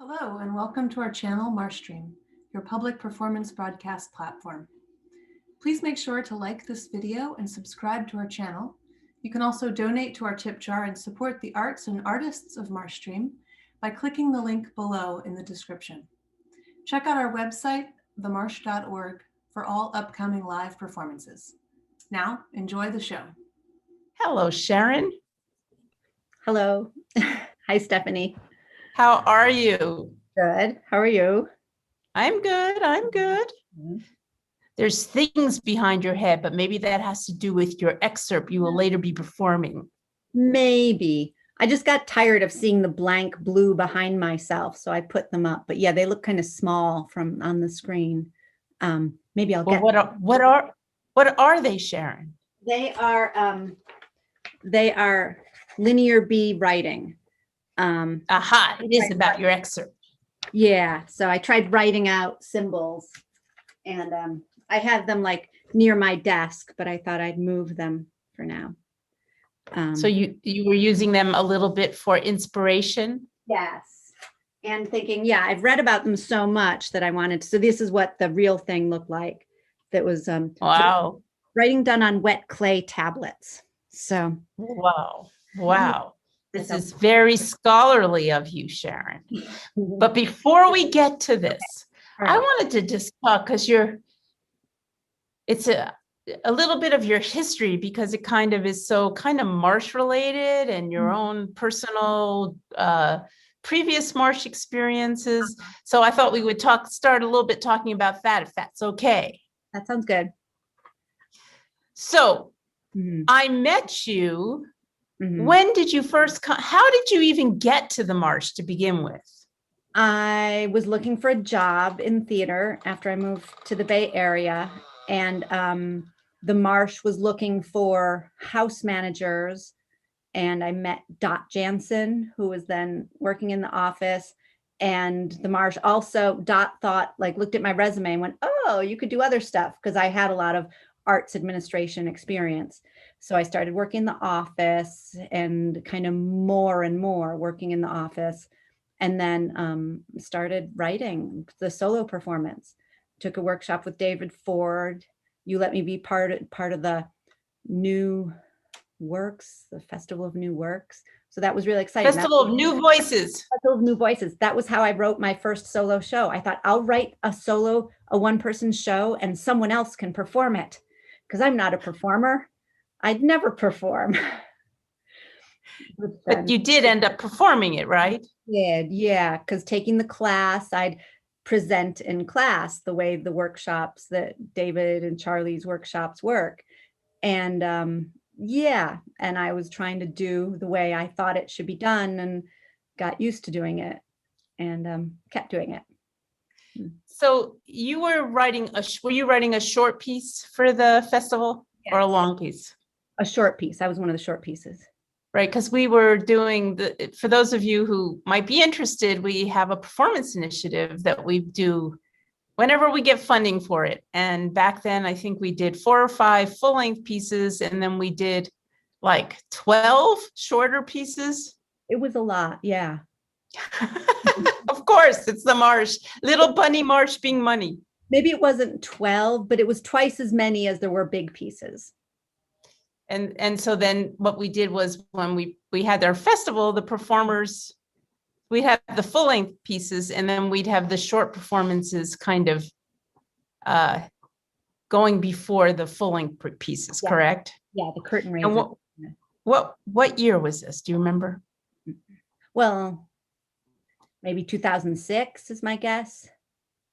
Hello, and welcome to our channel, MarshStream, your public performance broadcast platform. Please make sure to like this video and subscribe to our channel. You can also donate to our tip jar and support the arts and artists of MarshStream by clicking the link below in the description. Check out our website, themarsh.org, for all upcoming live performances. Now, enjoy the show. Hello, Sharon. Hello. Hi, Stephanie. How are you? Good. How are you? I'm good. I'm good. There's things behind your head, but maybe that has to do with your excerpt you will later be performing. Maybe. I just got tired of seeing the blank blue behind myself, so I put them up. But yeah, they look kind of small from on the screen. Maybe I'll get. What are they, Sharon? They are linear B writing. It is about your excerpt. Yeah, so I tried writing out symbols, and I have them like near my desk, but I thought I'd move them for now. So you were using them a little bit for inspiration? Yes, and thinking, yeah, I've read about them so much that I wanted to. So this is what the real thing looked like. That was Wow. writing done on wet clay tablets. So wow. This is very scholarly of you, Sharon. But before we get to this, I wanted to just talk because it's a little bit of your history, because it kind of is so kind of marsh related and your own personal previous marsh experiences. So I thought we would start a little bit talking about that, if that's okay. That sounds good. So I met you. When did you first come? How did you even get to the marsh to begin with? I was looking for a job in theater after I moved to the Bay Area, and the marsh was looking for house managers, and I met Dot Jansen, who was then working in the office. And the marsh also, Dot looked at my resume and went, oh, you could do other stuff, because I had a lot of arts administration experience. So I started working in the office and kind of more and more working in the office, and then started writing the solo performance. Took a workshop with David Ford. You let me be part of the New Works, the Festival of New Works. So that was really exciting. Festival of New Voices. Festival of New Voices. That was how I wrote my first solo show. I thought, I'll write a one-person show and someone else can perform it, because I'm not a performer. I'd never perform. But you did end up performing it, right? Yeah, because taking the class, I'd present in class the way the workshops that David and Charlie's workshops work. And and I was trying to do the way I thought it should be done, and got used to doing it, and kept doing it. So you were writing a short piece for the festival? Yes. Or a long piece? A short piece. I was one of the short pieces. Right, because we were doing for those of you who might be interested, we have a performance initiative that we do whenever we get funding for it. And back then, I think we did 4 or 5 full-length pieces, and then we did like 12 shorter pieces. It was a lot, yeah. Of course, it's the marsh. Little bunny marsh being money. Maybe it wasn't 12, but it was twice as many as there were big pieces. And so then what we did was, when we had our festival, the performers, we'd have the full-length pieces, and then we'd have the short performances kind of going before the full-length pieces, yeah. Correct? Yeah, the curtain raiser. And what year was this? Do you remember? Well, maybe 2006 is my guess.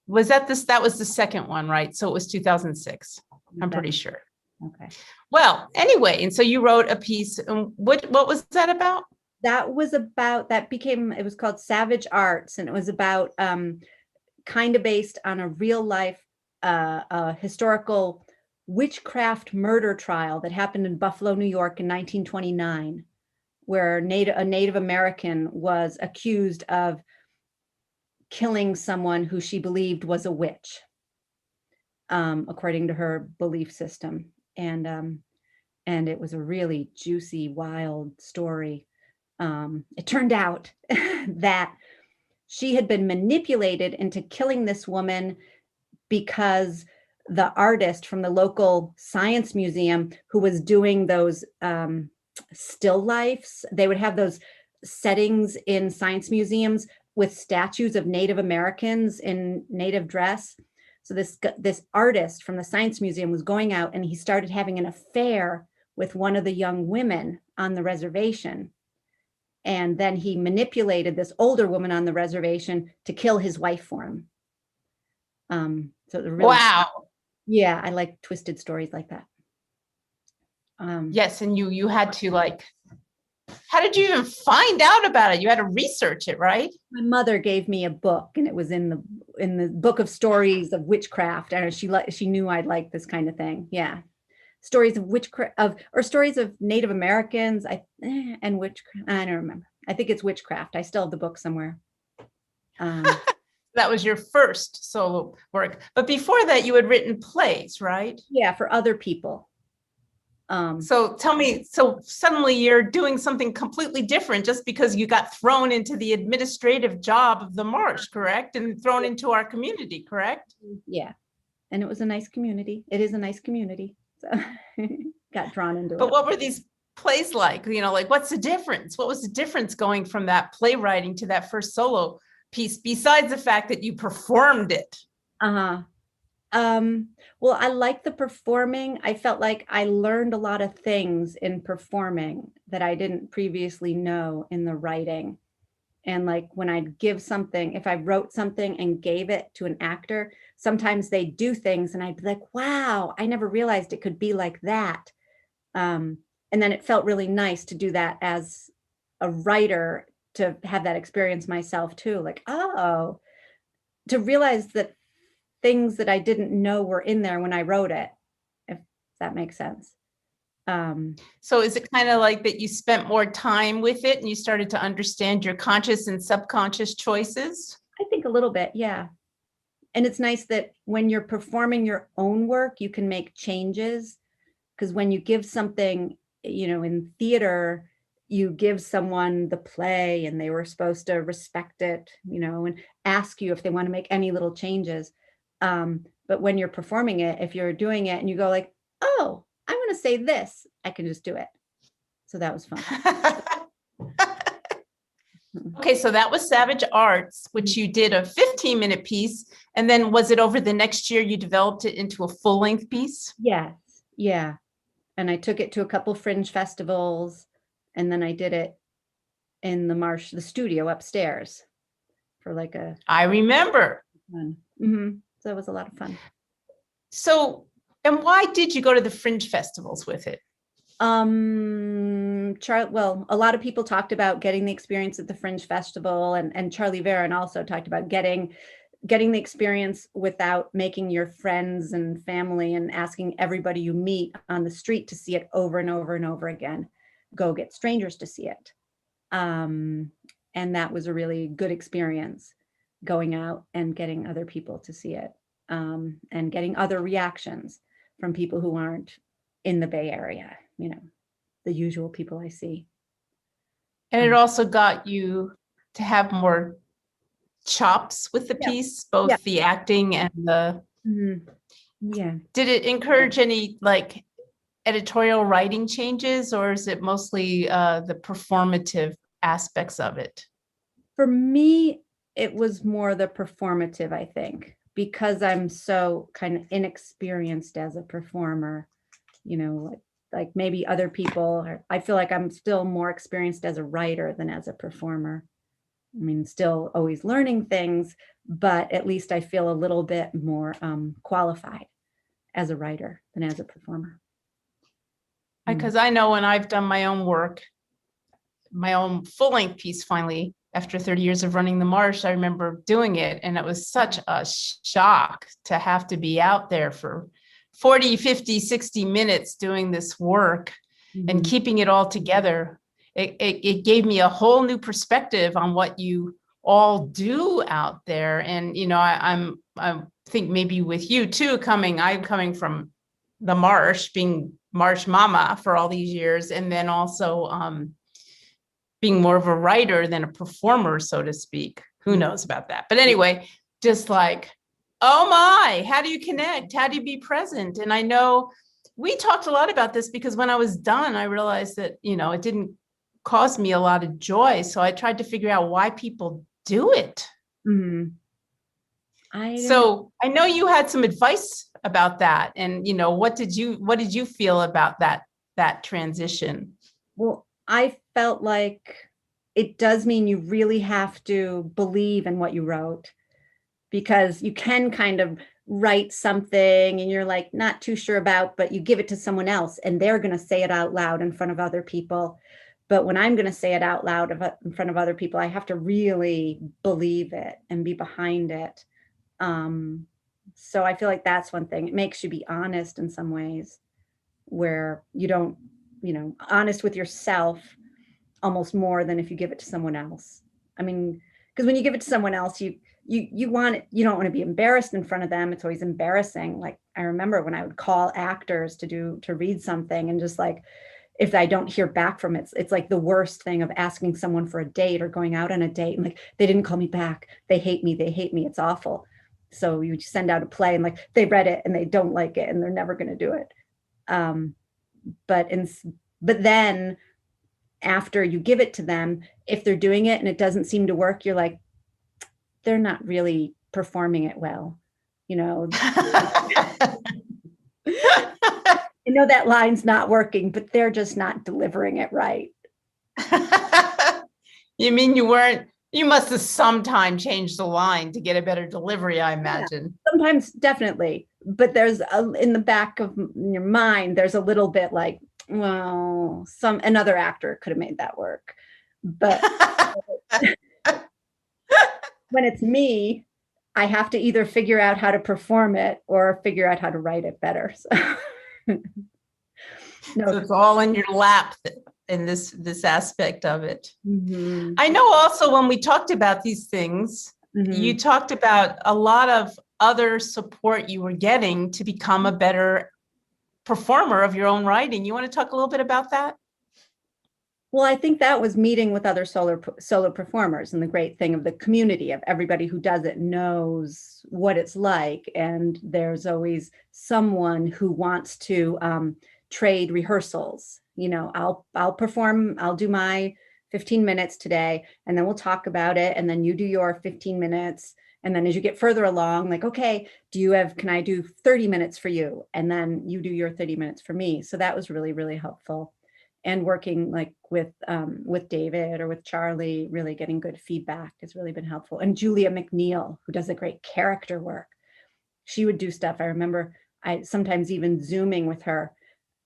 Was that was the second one, right? So it was 2006. I'm pretty sure. Okay. Well, anyway, and so you wrote a piece. What was that about? It was called Savage Arts, and it was about kind of based on a real life historical witchcraft murder trial that happened in Buffalo, New York in 1929, where a Native American was accused of killing someone who she believed was a witch, according to her belief system. And it was a really juicy, wild story. It turned out that she had been manipulated into killing this woman because the artist from the local science museum who was doing those still lifes, they would have those settings in science museums with statues of Native Americans in native dress. So this artist from the science museum was going out and he started having an affair with one of the young women on the reservation. And then he manipulated this older woman on the reservation to kill his wife for him. So really, Wow. Yeah, I like twisted stories like that. Yes, and you had to how did you even find out about it? You had to research it, right? My mother gave me a book, and it was in the book of stories of witchcraft, and she knew I'd like this kind of thing. Yeah, stories of witchcraft or stories of Native Americans. And witchcraft. I don't remember. I think it's witchcraft. I still have the book somewhere. That was your first solo work, but before that, you had written plays, right? Yeah, for other people. So tell me, so suddenly you're doing something completely different just because you got thrown into the administrative job of the Marsh, correct? And thrown into our community, correct? Yeah. And it was a nice community. It is a nice community. So got drawn into it. But what were these plays like? What's the difference? What was the difference going from that playwriting to that first solo piece, besides the fact that you performed it? Well, I like the performing. I felt like I learned a lot of things in performing that I didn't previously know in the writing. And like when I'd give something, if I wrote something and gave it to an actor, sometimes they do things and I'd be like, wow, I never realized it could be like that. And then it felt really nice to do that as a writer, to have that experience myself too. Like, oh, to realize that things that I didn't know were in there when I wrote it, if that makes sense. So is it kind of like that you spent more time with it and you started to understand your conscious and subconscious choices? I think a little bit, yeah. And it's nice that when you're performing your own work, you can make changes. Because when you give something, in theater, you give someone the play and they were supposed to respect it, and ask you if they want to make any little changes. But when you're performing it, if you're doing it and you go like, oh, I want to say this, I can just do it. So that was fun. Okay, so that was Savage Arts, which you did a 15-minute piece. And then was it over the next year you developed it into a full-length piece? Yes. Yeah. And I took it to a couple fringe festivals, and then I did it in the studio upstairs for I remember. Mm-hmm. So it was a lot of fun. So, and why did you go to the fringe festivals with it? Well, a lot of people talked about getting the experience at the Fringe Festival, and Charlie Varon also talked about getting the experience without making your friends and family and asking everybody you meet on the street to see it over and over and over again. Go get strangers to see it. And that was a really good experience, going out and getting other people to see it, and getting other reactions from people who aren't in the Bay Area, the usual people I see. And it also got you to have more chops with the piece, both the acting and the... Yeah. Did it encourage any editorial writing changes, or is it mostly the performative aspects of it? For me, it was more the performative, I think, because I'm so kind of inexperienced as a performer, like maybe other people I feel like I'm still more experienced as a writer than as a performer. I mean, still always learning things, but at least I feel a little bit more qualified as a writer than as a performer. Because I know when I've done my own work, my own full-length piece, finally, after 30 years of running the Marsh, I remember doing it, and it was such a shock to have to be out there for 40, 50, 60 minutes doing this work and keeping it all together. It gave me a whole new perspective on what you all do out there. And, I think maybe with you too, I'm coming from the Marsh, being Marsh Mama for all these years, and then also being more of a writer than a performer, so to speak. Who knows about that? But anyway, just like, oh my, how do you connect? How do you be present? And I know we talked a lot about this because when I was done, I realized that, it didn't cause me a lot of joy. So I tried to figure out why people do it. Mm-hmm. So I know you had some advice about that. And, what did you feel about that transition? Well, I felt like it does mean you really have to believe in what you wrote, because you can kind of write something and you're like not too sure about, but you give it to someone else and they're going to say it out loud in front of other people. But when I'm going to say it out loud in front of other people, I have to really believe it and be behind it. So I feel like that's one thing. It makes you be honest in some ways, where you don't, honest with yourself almost more than if you give it to someone else. I mean, because when you give it to someone else, you want it, you don't want to be embarrassed in front of them. It's always embarrassing. Like I remember when I would call actors to read something, and just like, if I don't hear back from it, it's like the worst thing of asking someone for a date or going out on a date and like, they didn't call me back. They hate me. It's awful. So you send out a play and like they read it and they don't like it and they're never going to do it. But then after you give it to them, if they're doing it and it doesn't seem to work, you're like, they're not really performing it well. I know that line's not working, but they're just not delivering it right. You mean you must have sometime changed the line to get a better delivery, I imagine. Yeah, sometimes, definitely. But there's in the back of your mind, there's a little bit like, well, another actor could have made that work. But when it's me, I have to either figure out how to perform it or figure out how to write it better. So, so it's all in your lap in this aspect of it. Mm-hmm. I know also when we talked about these things, mm-hmm. you talked about a lot of other support you were getting to become a better performer of your own writing. You want to talk a little bit about that? Well, I think that was meeting with other solo performers, and the great thing of the community of everybody who does it knows what it's like. And there's always someone who wants to trade rehearsals. I'll perform, I'll do my 15 minutes today, and then we'll talk about it. And then you do your 15 minutes. And then as you get further along, like, okay, can I do 30 minutes for you? And then you do your 30 minutes for me. So that was really, really helpful. And working like with David or with Charlie, really getting good feedback has really been helpful. And Julia McNeil, who does a great character work, she would do stuff. I remember I sometimes even Zooming with her.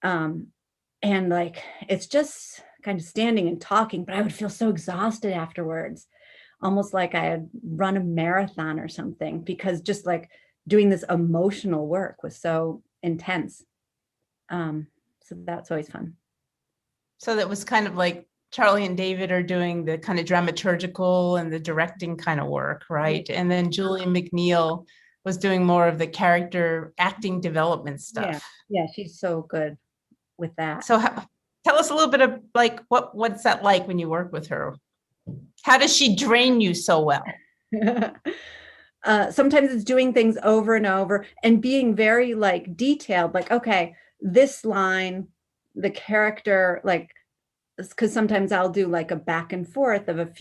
And like, it's just kind of standing and talking, but I would feel so exhausted afterwards, almost like I had run a marathon or something, because just like doing this emotional work was so intense. So that's always fun. So that was kind of like Charlie and David are doing the kind of dramaturgical and the directing kind of work, right? And then Julia McNeil was doing more of the character acting development stuff. Yeah, she's so good with that. So tell us a little bit of like, what's that like when you work with her? How does she drain you so well? Sometimes it's doing things over and over and being very like detailed, like, okay, this line, the character, like, because sometimes I'll do like a back and forth of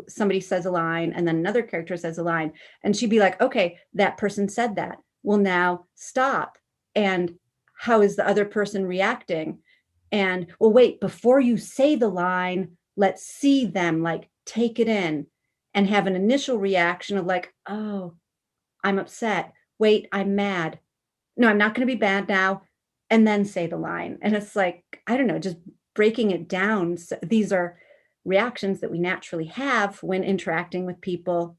somebody says a line and then another character says a line, and she'd be like, okay, that person said that. Well, now stop. And how is the other person reacting? And well, wait, before you say the line, let's see them like take it in and have an initial reaction of like, oh, I'm upset. Wait, I'm mad. No, I'm not going to be bad now. And then say the line. And it's like, I don't know, just breaking it down. So these are reactions that we naturally have when interacting with people.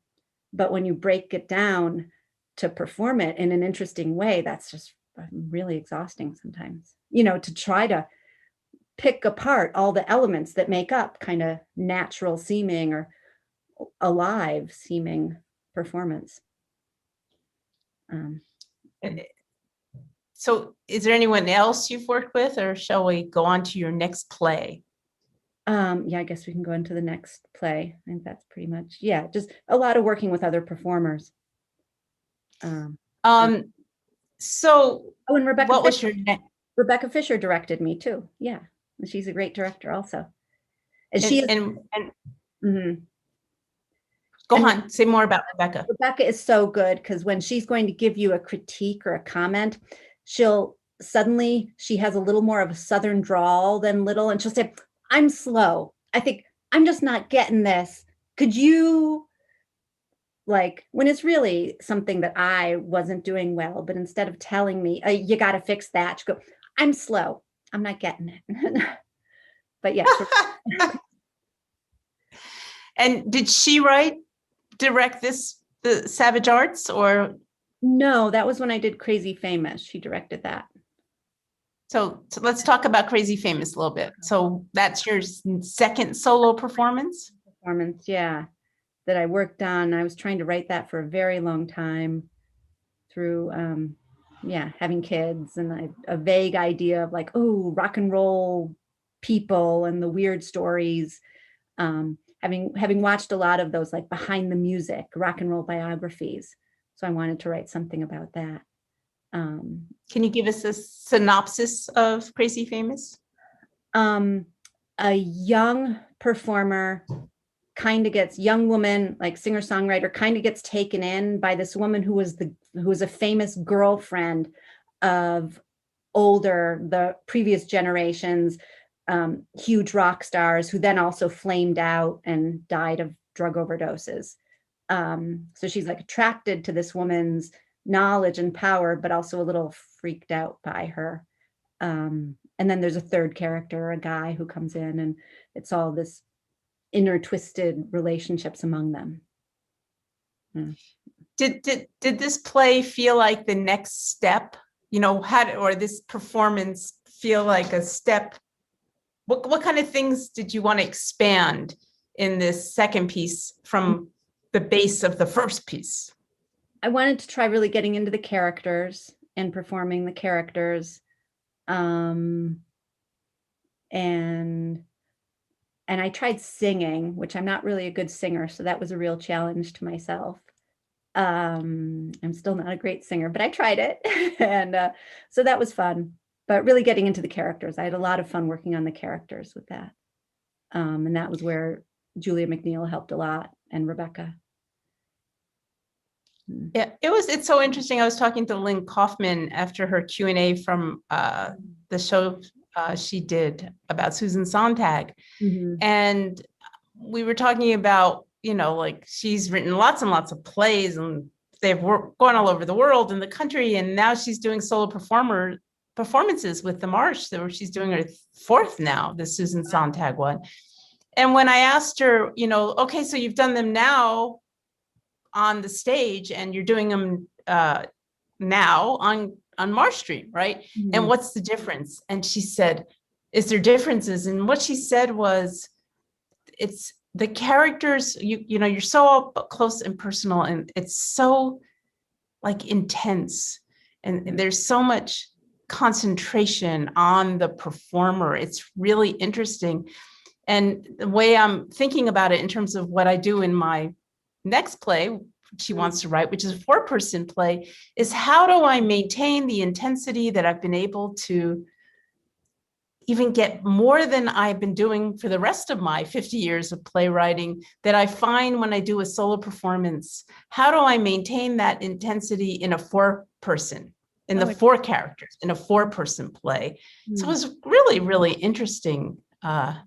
But when you break it down to perform it in an interesting way, that's just really exhausting sometimes, to try to pick apart all the elements that make up kind of natural seeming or alive seeming performance. So is there anyone else you've worked with, or shall we go on to your next play? Yeah, I guess we can go into the next play. I think that's pretty much, yeah, just a lot of working with other performers. So Oh, and what was your next? Rebecca Fisher directed me too. Yeah, and she's a great director also. And she is. Mhm. Go on, say more about Rebecca. Rebecca is so good because when she's going to give you a critique or a comment, she'll suddenly, she has a little more of a Southern drawl than Little, and she'll say, I'm slow. I think I'm just not getting this. Could you, like, when it's really something that I wasn't doing well, but instead of telling me, you got to fix that, she go, I'm slow. I'm not getting it. But yes. And did she direct the Savage Arts, or? No, that was when I did Crazy Famous. She directed that. So let's talk about Crazy Famous a little bit. So that's your second solo performance? Yeah, that I worked on. I was trying to write that for a very long time through, having kids and a vague idea of like, oh, rock and roll people and the weird stories. Having watched a lot of those like behind the music, rock and roll biographies. So I wanted to write something about that. Can you give us a synopsis of Crazy Famous? A young performer young woman, like singer-songwriter, kind of gets taken in by this woman who was a famous girlfriend of the previous generations, huge rock stars who then also flamed out and died of drug overdoses. So she's like attracted to this woman's knowledge and power, but also a little freaked out by her. And then there's a third character, a guy who comes in, and it's all this inner twisted relationships among them. Did this play feel like the next step? Or this performance feel like a step? What kind of things did you want to expand in this second piece from the base of the first piece? I wanted to try really getting into the characters and performing the characters. And I tried singing, which I'm not really a good singer, so that was a real challenge to myself. I'm still not a great singer, but I tried it. And so that was fun, but really getting into the characters. I had a lot of fun working on the characters with that. And that was where Julia McNeil helped a lot, and Rebecca. Yeah, it's so interesting. I was talking to Lynn Kaufman after her Q&A from the show she did about Susan Sontag. Mm-hmm. And we were talking about, like she's written lots and lots of plays, and they've gone all over the world and the country. And now she's doing solo performances with the Marsh, where she's doing her fourth now, the Susan Sontag one. And when I asked her, okay, so you've done them now on the stage and you're doing them now on MarshStream, right? Mm-hmm. And what's the difference? And she said, is there differences? And what she said was, it's the characters, you're so up close and personal, and it's so like intense, and there's so much concentration on the performer. It's really interesting. And the way I'm thinking about it in terms of what I do in my next play she wants to write, which is a 4-person play, is how do I maintain the intensity that I've been able to even get more than I've been doing for the rest of my 50 years of playwriting, that I find when I do a solo performance? How do I maintain that intensity in a 4-person, in the 4 characters, in a 4-person play? Mm. So it was really, really interesting, to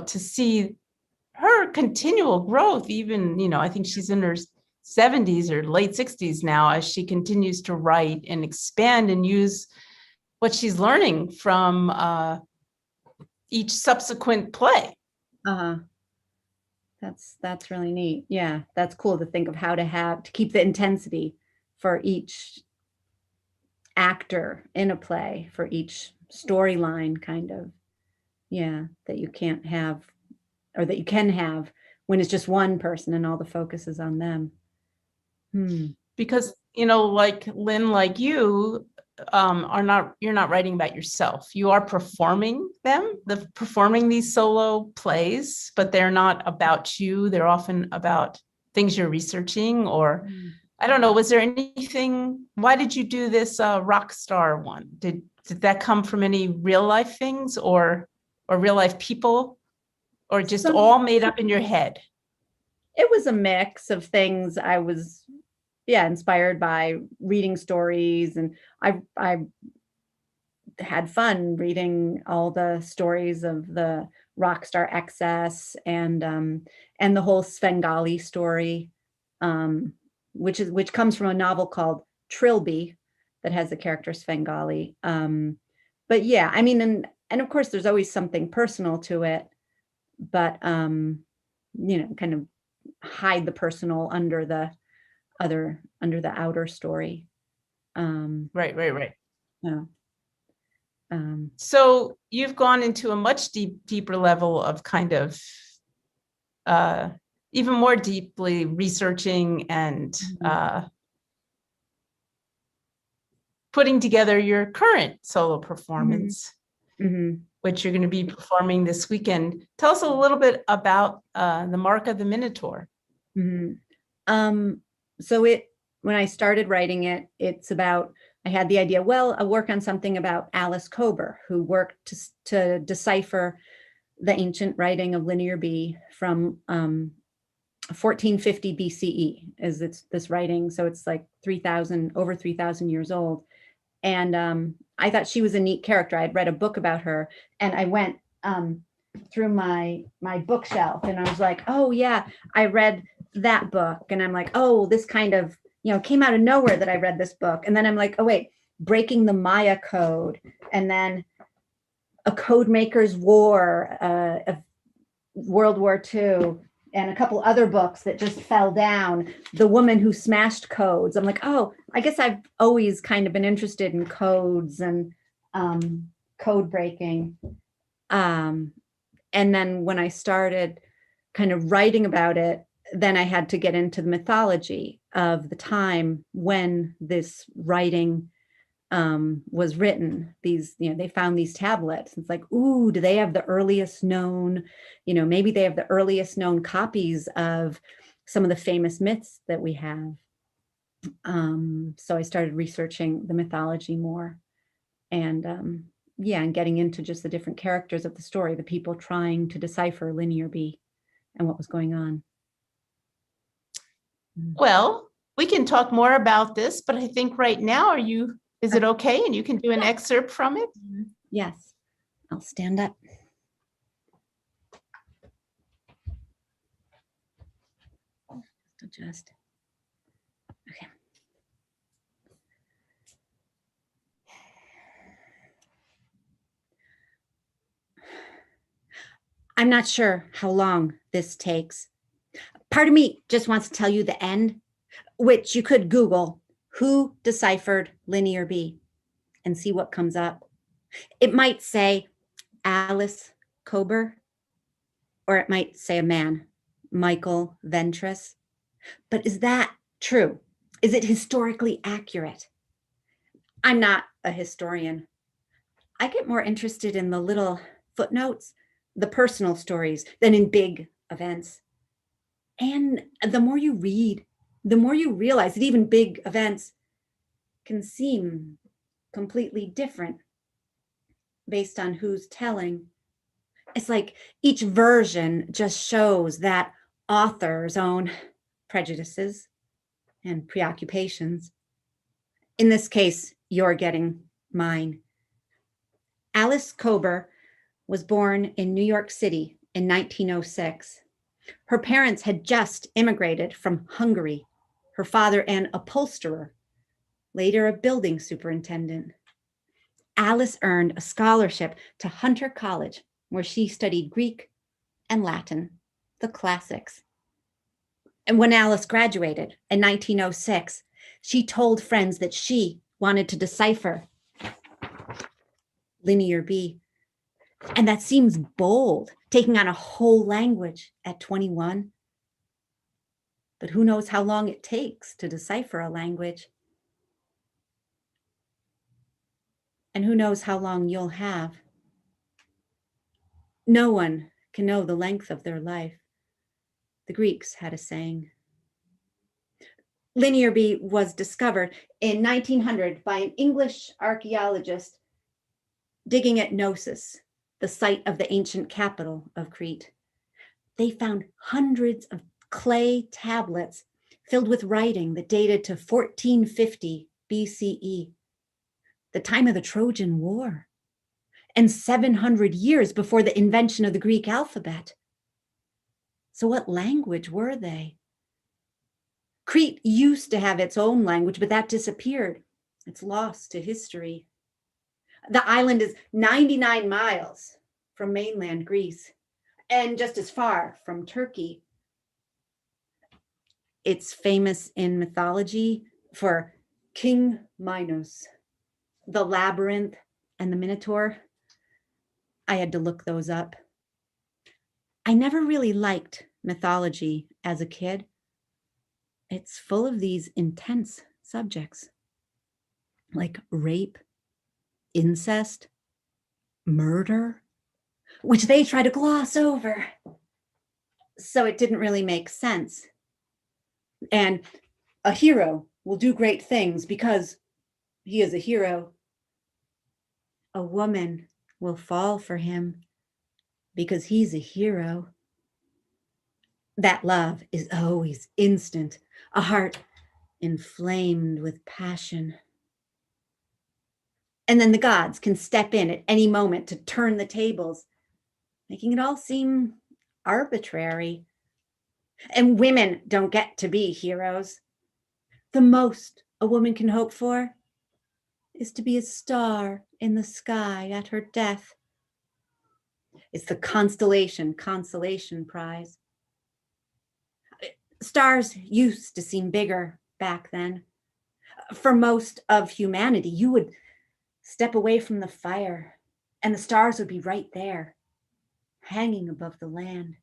see her continual growth, even, I think she's in her 70s or late 60s now, as she continues to write and expand and use what she's learning from each subsequent play. That's really neat. Yeah, that's cool to think of how to keep the intensity for each actor in a play, for each storyline, kind of. Yeah, that you can't have, or that you can have when it's just one person and all the focus is on them. Because, like Lynn, like you, you're not writing about yourself. You are performing performing these solo plays, but they're not about you. They're often about things you're researching, or I don't know, was there anything, why did you do this rock star one? Did that come from any real life things or real life people, or just all made up in your head? It was a mix of things. I was, inspired by reading stories, and I had fun reading all the stories of the rock star excess and the whole Svengali story, which comes from a novel called Trilby that has the character Svengali. But yeah, I mean, and of course there's always something personal to it, but kind of hide the personal under the outer story. Right. Yeah. So you've gone into a much deeper level of kind of even more deeply researching and putting together your current solo performance, which you're going to be performing this weekend. Tell us a little bit about the Mark of the Minotaur. So when I started writing it, it's about, I had the idea, I'll work on something about Alice Kober, who worked to decipher the ancient writing of Linear B from 1450 BCE is this writing. So it's like over 3,000 years old. And I thought she was a neat character. I'd read a book about her, and I went through my bookshelf, and I was like, oh yeah, I read that book. And I'm like, oh, this kind of, came out of nowhere that I read this book. And then I'm like, oh wait, Breaking the Maya Code, and then A Code Maker's War of World War II, and a couple other books that just fell down, The Woman Who Smashed Codes. I'm like, oh, I guess I've always kind of been interested in codes and code breaking. And then when I started kind of writing about it, then I had to get into the mythology of the time when this writing was written. These, they found these tablets. It's like, ooh, do they have the earliest known, maybe they have the earliest known copies of some of the famous myths that we have. So I started researching the mythology more, and and getting into just the different characters of the story, the people trying to decipher Linear B and what was going on. Well, we can talk more about this, but I think right now, is it okay? And you can do an excerpt from it? Yes, I'll stand up. Adjust. Okay. I'm not sure how long this takes. Part of me just wants to tell you the end, which you could Google who deciphered Linear B and see what comes up. It might say Alice Kober, or it might say a man, Michael Ventris. But is that true? Is it historically accurate? I'm not a historian. I get more interested in the little footnotes, the personal stories, than in big events. And the more you read, the more you realize that even big events can seem completely different based on who's telling. It's like each version just shows that author's own prejudices and preoccupations. In this case, you're getting mine. Alice Kober was born in New York City in 1906. Her parents had just immigrated from Hungary. Her father, an upholsterer, later a building superintendent. Alice earned a scholarship to Hunter College, where she studied Greek and Latin, the classics. And when Alice graduated in 1906, she told friends that she wanted to decipher Linear B. And that seems bold, taking on a whole language at 21. But who knows how long it takes to decipher a language? and who knows how long you'll have. No one can know the length of their life. The Greeks had a saying. Linear B was discovered in 1900 by an English archaeologist digging at Knossos, the site of the ancient capital of Crete. They found hundreds of clay tablets filled with writing that dated to 1450 BCE, the time of the Trojan War, and 700 years before the invention of the Greek alphabet. So what language were they? Crete used to have its own language, but that disappeared. It's lost to history. The island is 99 miles from mainland Greece and just as far from Turkey. It's famous in mythology for King Minos, the Labyrinth, and the Minotaur. I had to look those up. I never really liked mythology as a kid. It's full of these intense subjects like rape, incest, murder, which they try to gloss over. So it didn't really make sense. And a hero will do great things because he is a hero. A woman will fall for him because he's a hero. That love is always instant, a heart inflamed with passion. And then the gods can step in at any moment to turn the tables, making it all seem arbitrary. And women don't get to be heroes. The most a woman can hope for is to be a star in the sky at her death. It's the constellation consolation prize. Stars used to seem bigger back then. For most of humanity, you would step away from the fire and the stars would be right there, hanging above the land,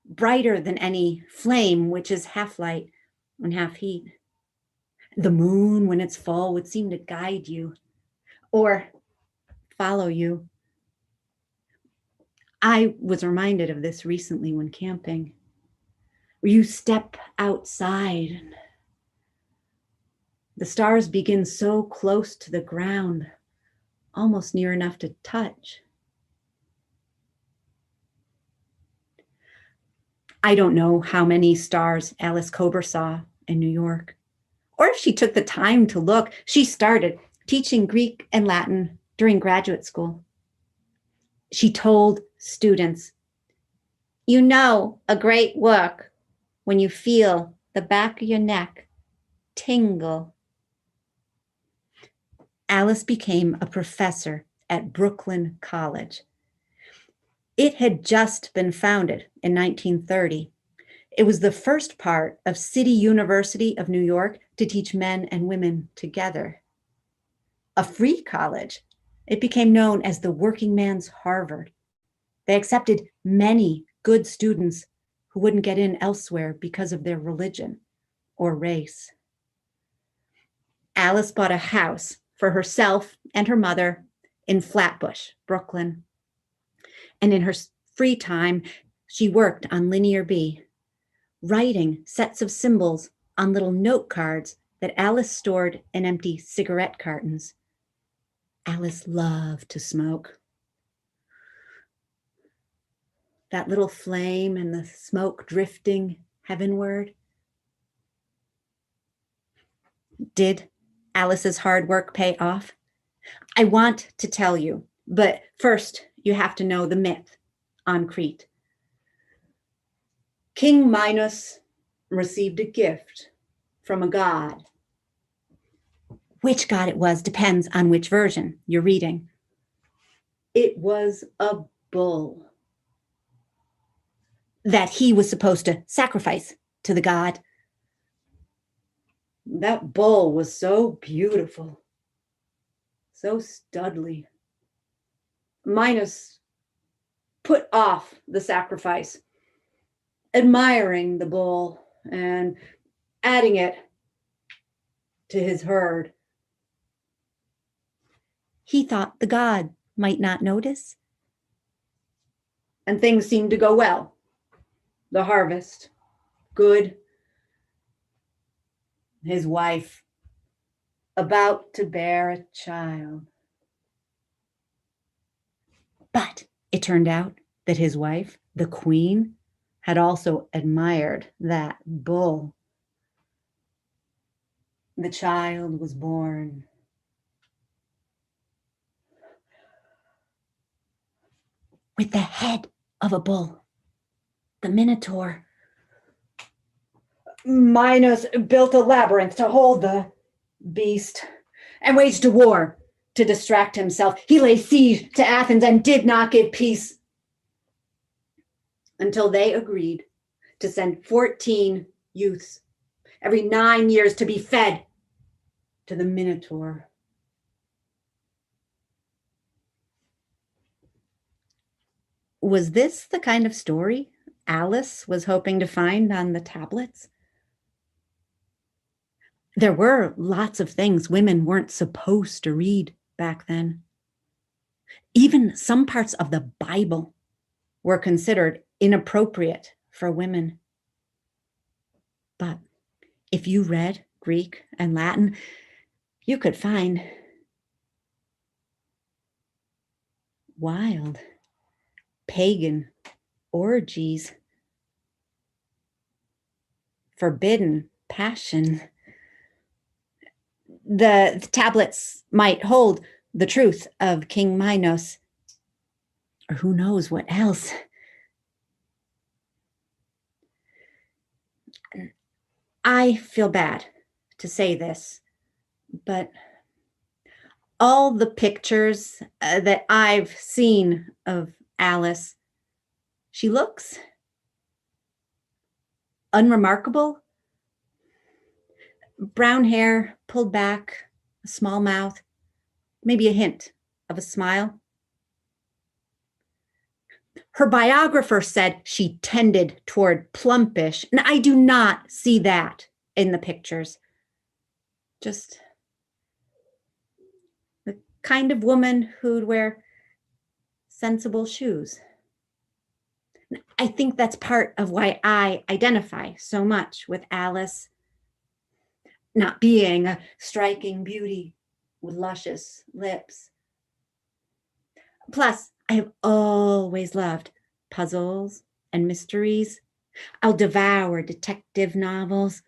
brighter than any flame, which is half light and half heat. The moon, when it's full, would seem to guide you or follow you. I was reminded of this recently when camping, where you step outside and the stars begin so close to the ground, almost near enough to touch. I don't know how many stars Alice Kober saw in New York, or if she took the time to look. She started teaching Greek and Latin during graduate school. She told students, "You know a great work when you feel the back of your neck tingle." Alice became a professor at Brooklyn College. It had just been founded in 1930. It was the first part of City University of New York to teach men and women together. A free college, it became known as the working man's Harvard. They accepted many good students who wouldn't get in elsewhere because of their religion or race. Alice bought a house for herself and her mother in Flatbush, Brooklyn. And in her free time, she worked on Linear B, writing sets of symbols on little note cards that Alice stored in empty cigarette cartons. Alice loved to smoke. That little flame and the smoke drifting heavenward. Did Alice's hard work pay off? I want to tell you, but first you have to know the myth on Crete. King Minos received a gift from a god. Which god it was depends on which version you're reading. It was a bull that he was supposed to sacrifice to the god. That bull was so beautiful, so studly. Minos put off the sacrifice, admiring the bull and adding it to his herd. He thought the god might not notice. And things seemed to go well. The harvest, good. His wife, about to bear a child. But it turned out that his wife, the queen, had also admired that bull. The child was born. With the head of a bull, the Minotaur. Minos built a labyrinth to hold the beast and waged a war to distract himself. He laid siege to Athens and did not give peace until they agreed to send 14 youths every 9 years to be fed to the Minotaur. Was this the kind of story Alice was hoping to find on the tablets? There were lots of things women weren't supposed to read back then. Even some parts of the Bible were considered inappropriate for women. But if you read Greek and Latin, you could find wild, pagan orgies, forbidden passion. The tablets might hold the truth of King Minos, or who knows what else. I feel bad to say this, but all the pictures that I've seen of Alice, she looks unremarkable. Brown hair pulled back, a small mouth, maybe a hint of a smile. Her biographer said she tended toward plumpish, and I do not see that in the pictures. Just the kind of woman who'd wear sensible shoes. I think that's part of why I identify so much with Alice, not being a striking beauty with luscious lips. Plus, I have always loved puzzles and mysteries. I'll devour detective novels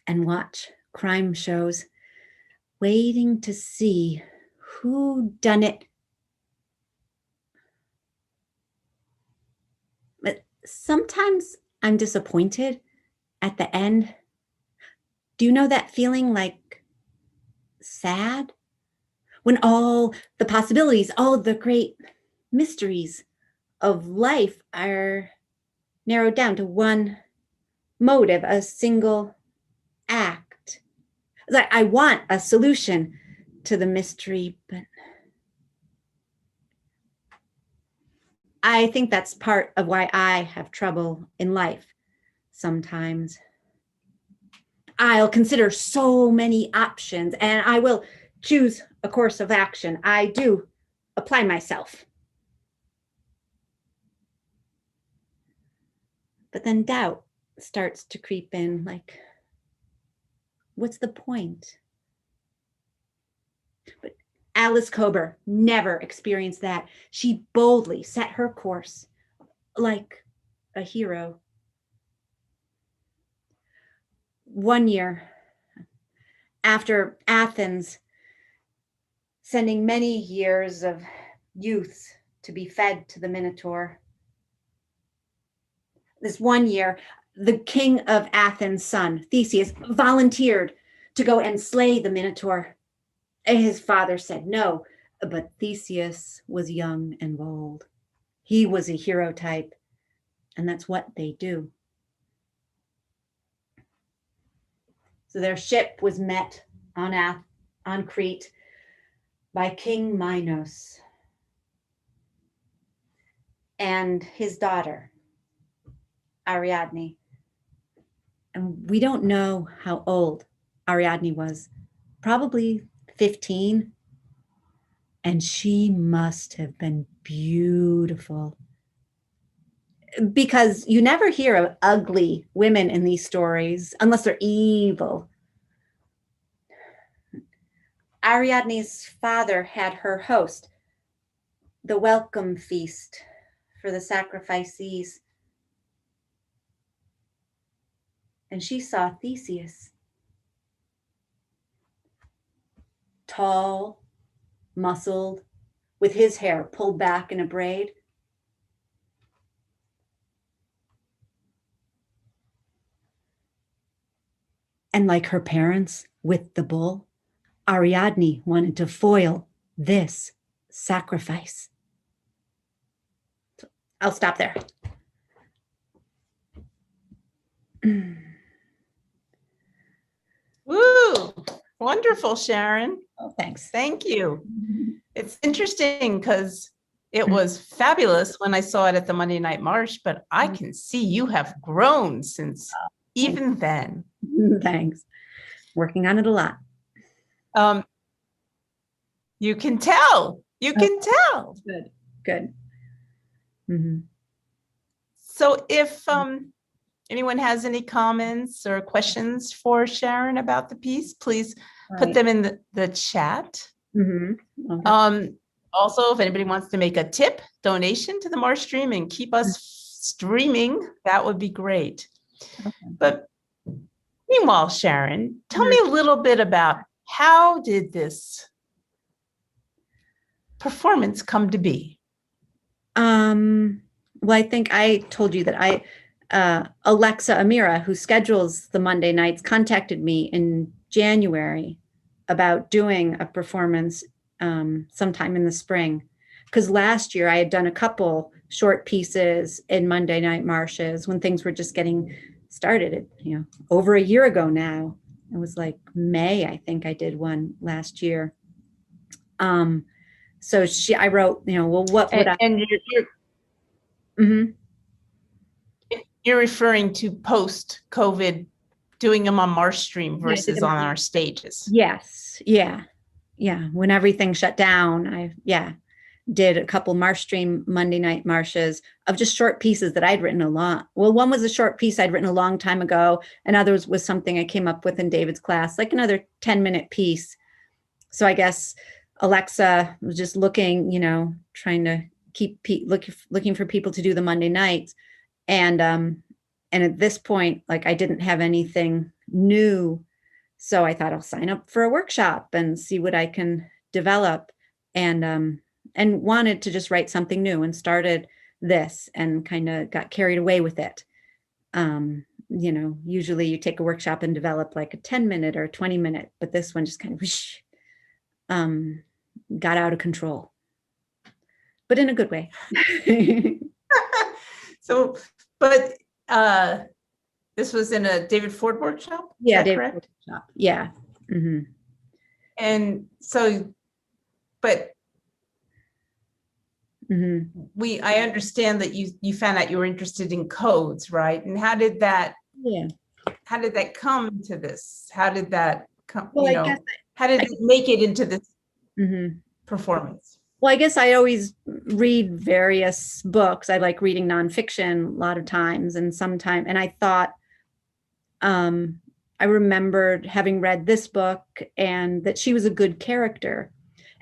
and watch crime shows, waiting to see who done it. But sometimes I'm disappointed at the end. Do you know that feeling, like sad? When all the possibilities, all the great mysteries of life are narrowed down to one motive, a single act. Like, I want a solution to the mystery, but I think that's part of why I have trouble in life sometimes. I'll consider so many options and I will choose a course of action. I do apply myself. But then doubt starts to creep in, like, what's the point? But Alice Kober never experienced that. She boldly set her course like a hero. One year after Athens sending many years of youths to be fed to the Minotaur, this one year, the king of Athens' son, Theseus, volunteered to go and slay the Minotaur. His father said no, but Theseus was young and bold. He was a hero type, and that's what they do. So their ship was met on Crete by King Minos and his daughter, Ariadne. And we don't know how old Ariadne was, probably 15. And she must have been beautiful. Because you never hear of ugly women in these stories unless they're evil. Ariadne's father had her host the welcome feast for the sacrificees. And she saw Theseus, tall, muscled, with his hair pulled back in a braid. And like her parents with the bull, Ariadne wanted to foil this sacrifice. I'll stop there. Woo! Wonderful, Sharon. Oh, thanks. Thank you. It's interesting because it was fabulous when I saw it at the Monday Night Marsh, but I can see you have grown since even then. Thanks. Working on it a lot. You can tell. You can tell. Good. Good. Mm-hmm. So if anyone has any comments or questions for Sharon about the piece, please put them in the chat. Mm-hmm. Okay. Also, if anybody wants to make a tip donation to the MarshStream and keep us streaming, that would be great. Okay. But meanwhile, Sharon, tell me a little bit about how did this performance come to be? Well, I think I told you that Alexa Amira, who schedules the Monday nights, contacted me in January about doing a performance sometime in the spring. Because last year I had done a couple short pieces in Monday Night Marshes when things were just getting started, over a year ago now. It was like May, I think I did one last year. So I wrote, well, what would and you're referring to post-COVID doing them on MarshStream versus on our stages. Yes. Yeah. When everything shut down, I did a couple MarshStream Monday Night Marshes of just short pieces that I'd written a lot. Well, one was a short piece I'd written a long time ago, and others was something I came up with in David's class, like another 10-minute piece. So I guess Alexa was just looking, trying to keep looking for people to do the Monday nights. And at this point, like I didn't have anything new. So I thought I'll sign up for a workshop and see what I can develop, and wanted to just write something new, and started this and kind of got carried away with it. Usually you take a workshop and develop like a 10-minute or 20-minute, but this one just kind of got out of control, but in a good way. So, but this was in a David Ford workshop? Yeah, David Ford workshop. Yeah. Mm-hmm. And so, but I understand that you found out you were interested in codes, right? And how did that come to this? How did that come, Well, how did it make it into this performance? Well, I guess I always read various books. I like reading nonfiction a lot of times, and I thought, I remembered having read this book and that she was a good character.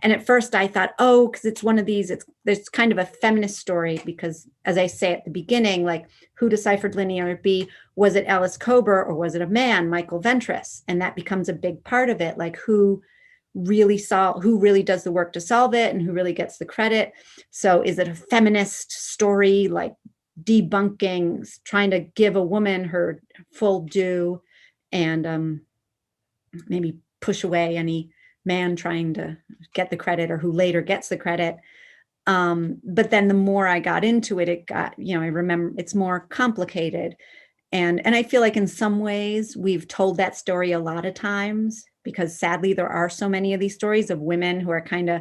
And at first I thought, because it's one of these, there's kind of a feminist story, because as I say at the beginning, like, who deciphered Linear B? Was it Alice Kober or was it a man, Michael Ventris? And that becomes a big part of it, like who really does the work to solve it and who really gets the credit. So is it a feminist story, like debunking, trying to give a woman her full due, and maybe push away any man trying to get the credit or who later gets the credit. But then the more I got into it, it got, I remember it's more complicated. And I feel like in some ways we've told that story a lot of times, because sadly there are so many of these stories of women who are kind of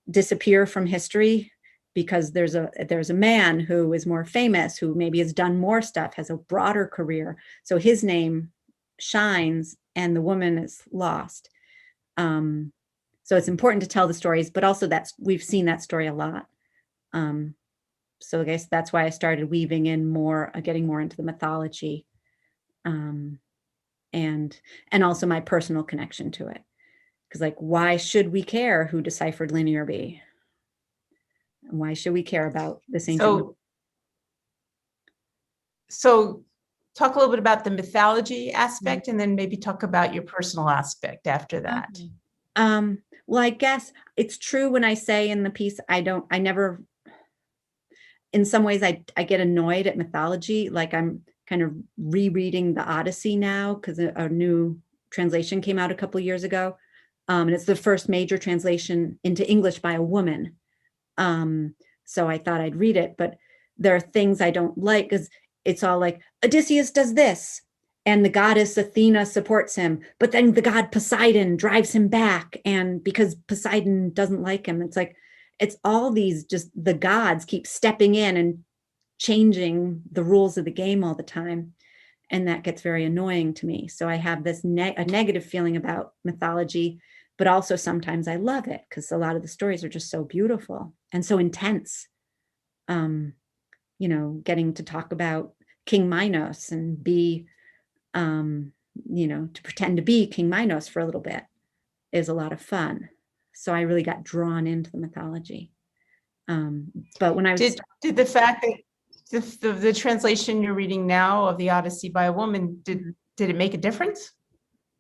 disappear from history because there's a man who is more famous, who maybe has done more stuff, has a broader career. So his name shines and the woman is lost. So it's important to tell the stories, but also we've seen that story a lot. So I guess that's why I started weaving in more, getting more into the mythology, and also my personal connection to it. Because like, why should we care who deciphered Linear B? And why should we care about this ancient? So talk a little bit about the mythology aspect, and then maybe talk about your personal aspect after that. Okay. Well, I guess it's true when I say in the piece, in some ways I get annoyed at mythology. Like I'm kind of rereading the Odyssey now because a new translation came out a couple of years ago. And it's the first major translation into English by a woman. So I thought I'd read it, but there are things I don't like because it's all like Odysseus does this and the goddess Athena supports him, but then the god Poseidon drives him back. And because Poseidon doesn't like him, it's like, it's all these, just the gods keep stepping in and changing the rules of the game all the time. And that gets very annoying to me. So I have this a negative feeling about mythology, but also sometimes I love it because a lot of the stories are just so beautiful and so intense. Getting to talk about King Minos and be, to pretend to be King Minos for a little bit is a lot of fun. So I really got drawn into the mythology. But when I was did the fact that the translation you're reading now of the Odyssey by a woman, did it make a difference?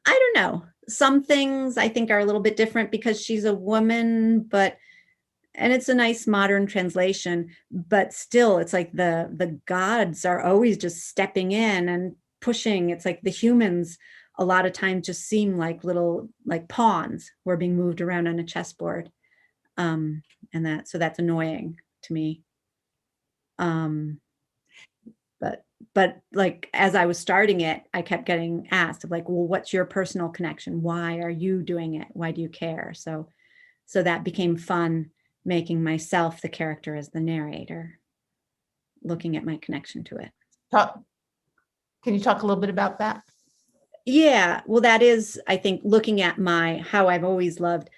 I don't know. Some things I think are a little bit different because she's a woman, and it's a nice modern translation, but still it's like the gods are always just stepping in and pushing. It's like the humans a lot of times just seem like little like pawns who are being moved around on a chessboard. So that's annoying to me. But like, as I was starting it, I kept getting asked of like, well, what's your personal connection? Why are you doing it? Why do you care? So that became fun, making myself the character as the narrator, looking at my connection to it. Can you talk a little bit about that? Yeah, well, that is, I think, looking at how I've always loved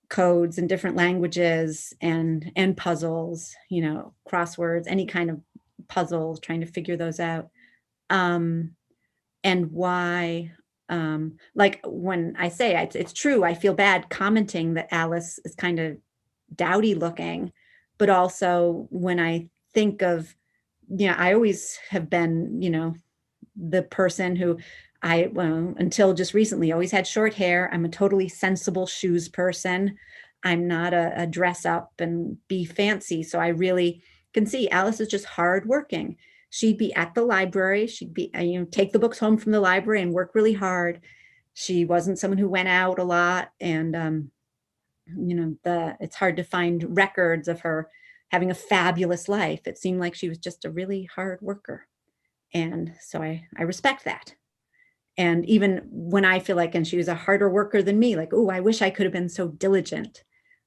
codes and different languages and puzzles, crosswords, any kind of puzzles, trying to figure those out. And why, like when I say it's true, I feel bad commenting that Alice is kind of dowdy looking, but also when I think of, I always have been, the person who until just recently always had short hair. I'm a totally sensible shoes person. I'm not a dress up and be fancy. So I really can see Alice is just hardworking. She'd be at the library. She'd be, take the books home from the library and work really hard. She wasn't someone who went out a lot. And, it's hard to find records of her having a fabulous life. It seemed like she was just a really hard worker. And so I respect that. And even when I feel like, and she was a harder worker than me, like, oh, I wish I could have been so diligent.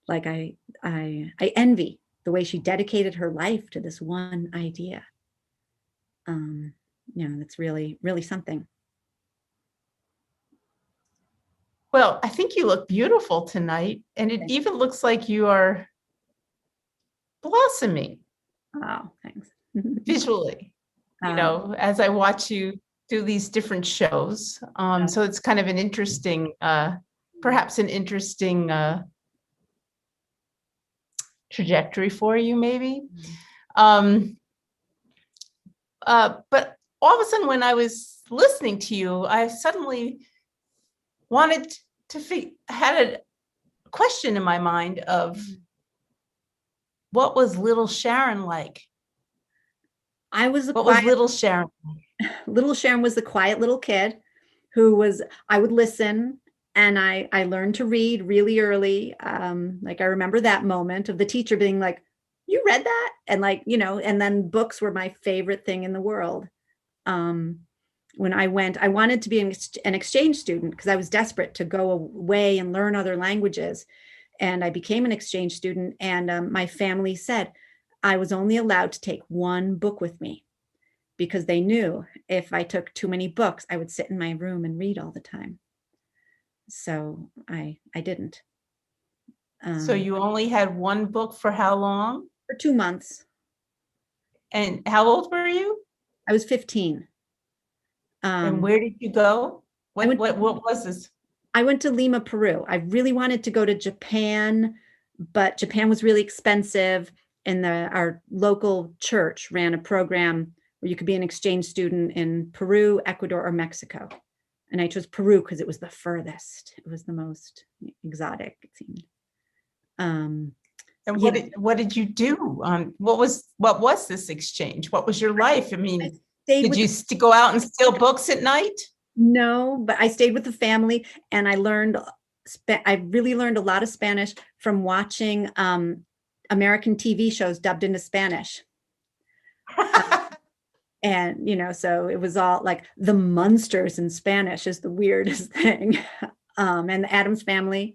Like I envy the way she dedicated her life to this one idea. That's really, really something. Well, I think you look beautiful tonight, and it even looks like you are blossoming. Oh, thanks. Visually, as I watch you do these different shows. So it's kind of an interesting, perhaps an interesting trajectory for you, maybe. But all of a sudden, when I was listening to you, I suddenly wanted to had a question in my mind of what was little Sharon like? What was little Sharon? Little Sharon was the quiet little kid who I would listen, and I learned to read really early. Like I remember that moment of the teacher being like, you read that? And like, and then books were my favorite thing in the world. When I wanted to be an exchange student because I was desperate to go away and learn other languages. And I became an exchange student, and my family said I was only allowed to take one book with me because they knew if I took too many books, I would sit in my room and read all the time. So I didn't. So you only had one book for how long? For 2 months. And how old were you? I was 15. And where did you go? What went- what was this? I went to Lima, Peru. I really wanted to go to Japan, but Japan was really expensive. And our local church ran a program where you could be an exchange student in Peru, Ecuador, or Mexico. And I chose Peru because it was the furthest. It was the most exotic, it seemed. And Yeah. what did you do? What was this exchange? What was your life? I mean, did you go out and steal books at night? No, but I stayed with the family, and I really learned a lot of Spanish from watching American TV shows dubbed into Spanish. And, so it was all like the Munsters in Spanish is the weirdest thing. And the Addams Family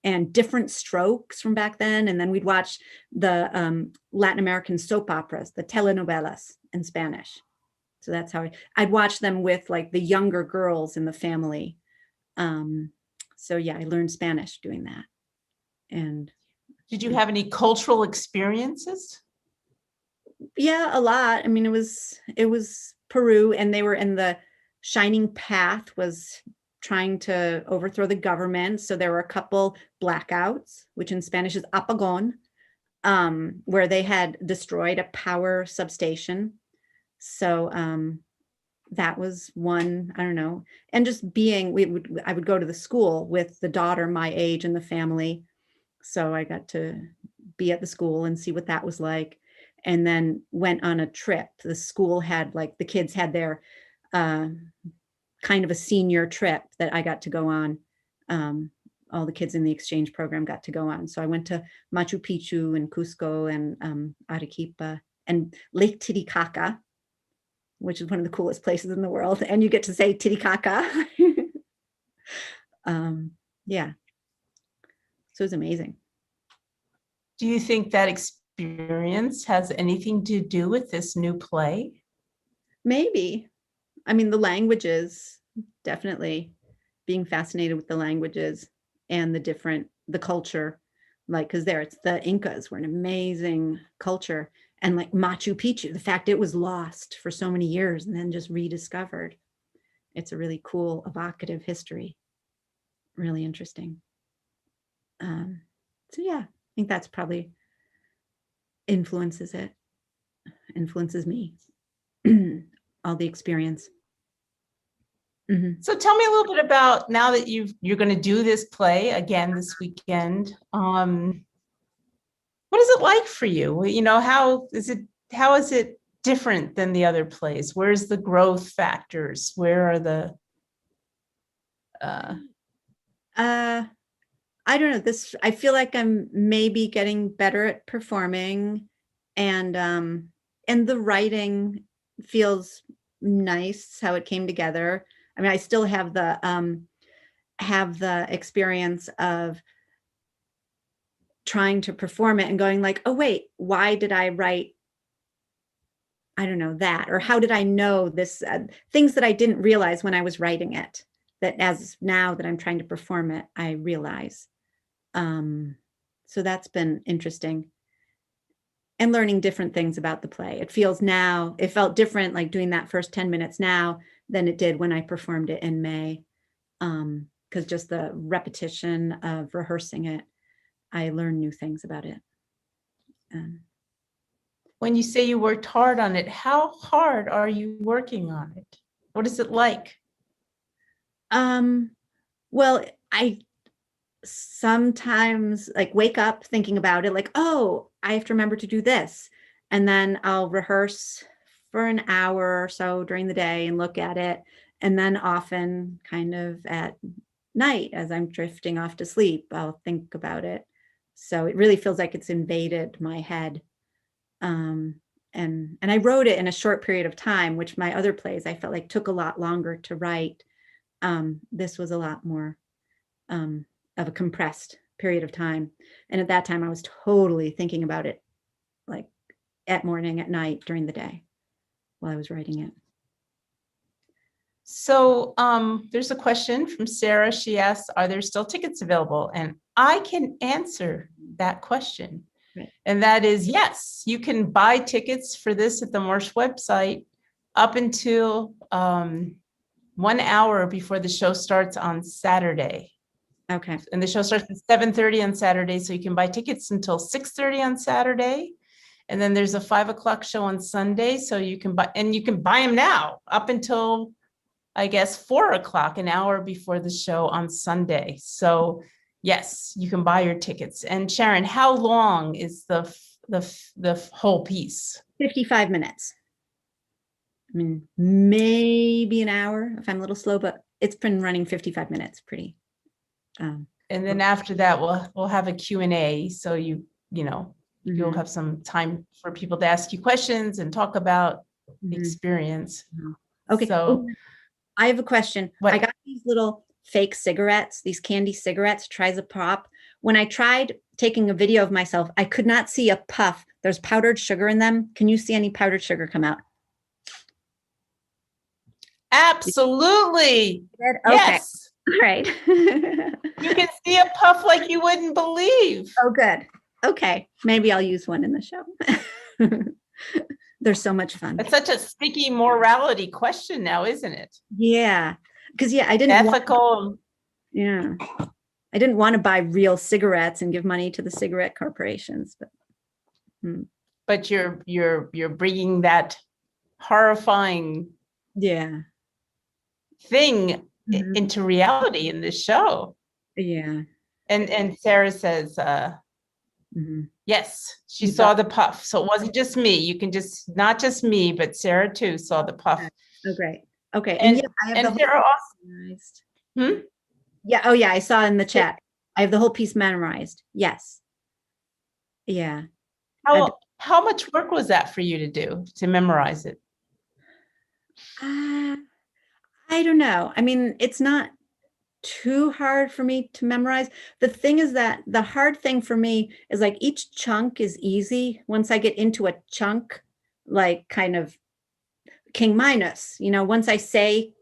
and Different Strokes from back then. And then we'd watch the Latin American soap operas, the telenovelas in Spanish. So that's how I'd watch them with like the younger girls in the family. So yeah, I learned Spanish doing that. And did you have any cultural experiences? Yeah, a lot. I mean, it was Peru, and they were in the Shining Path, was trying to overthrow the government. So there were a couple blackouts, which in Spanish is apagón, where they had destroyed a power substation. So that was one, I don't know. And just I would go to the school with the daughter my age and the family. So I got to be at the school and see what that was like. And then went on a trip. The school had the kids had their kind of a senior trip that I got to go on. All the kids in the exchange program got to go on. So I went to Machu Picchu and Cusco and Arequipa and Lake Titicaca, which is one of the coolest places in the world. And you get to say Titicaca. Yeah. So it was amazing. Do you think that experience has anything to do with this new play? Maybe. I mean, the languages, definitely being fascinated with the languages and the culture, because it's the Incas were an amazing culture. And like Machu Picchu, the fact it was lost for so many years and then just rediscovered. It's a really cool, evocative history. Really interesting. So yeah, I think that's probably influences me, all the experience. Mm-hmm. So tell me a little bit about, now that you're going to do this play again this weekend, what is it like for you? How is it different than the other plays? Where's the growth factors? Where are the I don't know, I feel like I'm maybe getting better at performing, and the writing feels nice how it came together. I mean, I still have the experience of trying to perform it and going like, oh wait, why did I write, I don't know, that, or how did I know this, things that I didn't realize when I was writing it, that as now that I'm trying to perform it, I realize. So that's been interesting, and learning different things about the play. It felt different, like doing that first 10 minutes now than it did when I performed it in May. Because just the repetition of rehearsing it, I learned new things about it. When you say you worked hard on it, how hard are you working on it? What is it like? Well, I sometimes wake up thinking about it, like, oh, I have to remember to do this. And then I'll rehearse for an hour or so during the day and look at it. And then often kind of at night, as I'm drifting off to sleep, I'll think about it. So it really feels like it's invaded my head. And I wrote it in a short period of time, which my other plays I felt like took a lot longer to write. This was a lot more of a compressed period of time. And at that time, I was totally thinking about it, like at morning, at night, during the day, while I was writing it. So there's a question from Sarah. She asks, are there still tickets available? And I can answer that question. Right. And that is yes, you can buy tickets for this at the Marsh website up until 1 hour before the show starts on Saturday. Okay. And the show starts at 7:30 on Saturday, so you can buy tickets until 6:30 on Saturday. And then there's a 5 o'clock show on Sunday, so you can buy them now up until, I guess, 4 o'clock, an hour before the show on Sunday. So yes, you can buy your tickets. And Sharon, how long is the whole piece? 55 minutes. I mean, maybe an hour if I'm a little slow, but it's been running 55 minutes pretty. And then after that, we'll have a Q&A. So you'll have some time for people to ask you questions and talk about the experience. Okay. So I have a question. What? I got these little fake cigarettes, these candy cigarettes, tries a pop. When I tried taking a video of myself, I could not see a puff. There's powdered sugar in them. Can you see any powdered sugar come out? absolutely. Okay. Yes. All right. You can see a puff like you wouldn't believe. Oh, good. Okay. Maybe I'll use one in the show. They're so much fun. It's such a sticky morality question now, isn't it? Yeah. Because I didn't Ethical. I didn't want to buy real cigarettes and give money to the cigarette corporations, But you're bringing that horrifying thing into reality in this show. Yeah. And Sarah says, yes, she saw the puff. So it wasn't just me. Not just me, but Sarah too saw the puff. Oh, great. Okay. And I have the whole Sarah piece memorized. Yeah. Oh, yeah. I saw in the chat. I have the whole piece memorized. Yes. Yeah. How much work was that for you to do, to memorize it? I don't know. I mean, it's not too hard for me to memorize. The thing is that the hard thing for me is like each chunk is easy. Once I get into a chunk, like kind of King Minos, once I say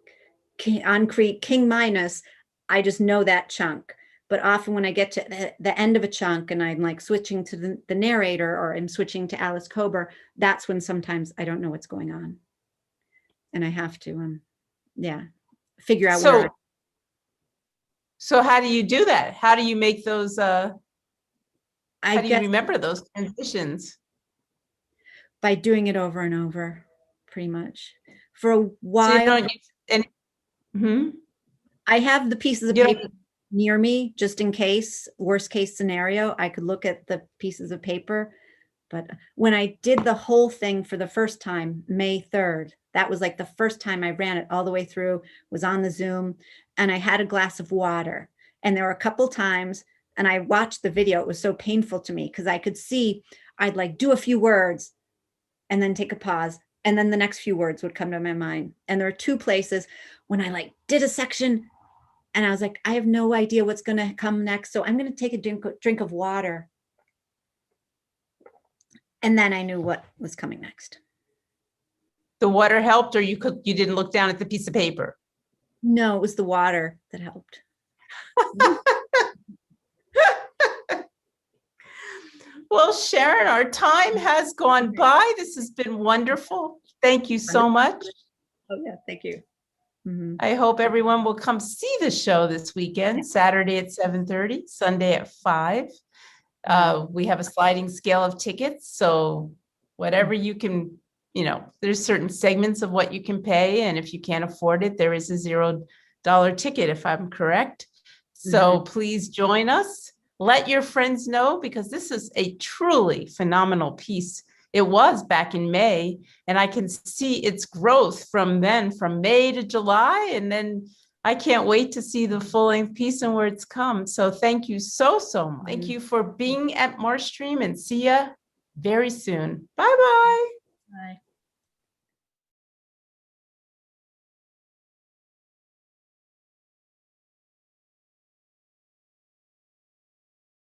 on Crete, King Minos, I just know that chunk. But often when I get to the end of a chunk and I'm like switching to the narrator or I'm switching to Alice Kober, that's when sometimes I don't know what's going on. And I have to, figure out where. So how do you do that? How do you make those, how do you remember those transitions? By doing it over and over, pretty much. For a while. So you don't use I have the pieces of paper near me, just in case, worst case scenario, I could look at the pieces of paper. But when I did the whole thing for the first time, May 3rd, that was like the first time I ran it all the way through, was on the Zoom, and I had a glass of water. And there were a couple times, and I watched the video, it was so painful to me because I could see I'd like do a few words and then take a pause. And then the next few words would come to my mind. And there were two places when I like did a section and I was like, I have no idea what's going to come next. So I'm going to take a drink of water. And then I knew what was coming next. The water helped, or you didn't look down at the piece of paper? No, it was the water that helped. Well, Sharon, our time has gone by. This has been wonderful. Thank you so much. Oh, yeah, thank you. I hope everyone will come see the show this weekend, Saturday at 7:30, Sunday at 5. We have a sliding scale of tickets. So whatever you can, there's certain segments of what you can pay. And if you can't afford it, there is a $0 ticket, if I'm correct. So please join us. Let your friends know, because this is a truly phenomenal piece. It was back in May, and I can see its growth from May to July. And then I can't wait to see the full-length piece and where it's come. So thank you so much. Thank you for being at MarshStream, and see ya very soon. Bye-bye. Bye.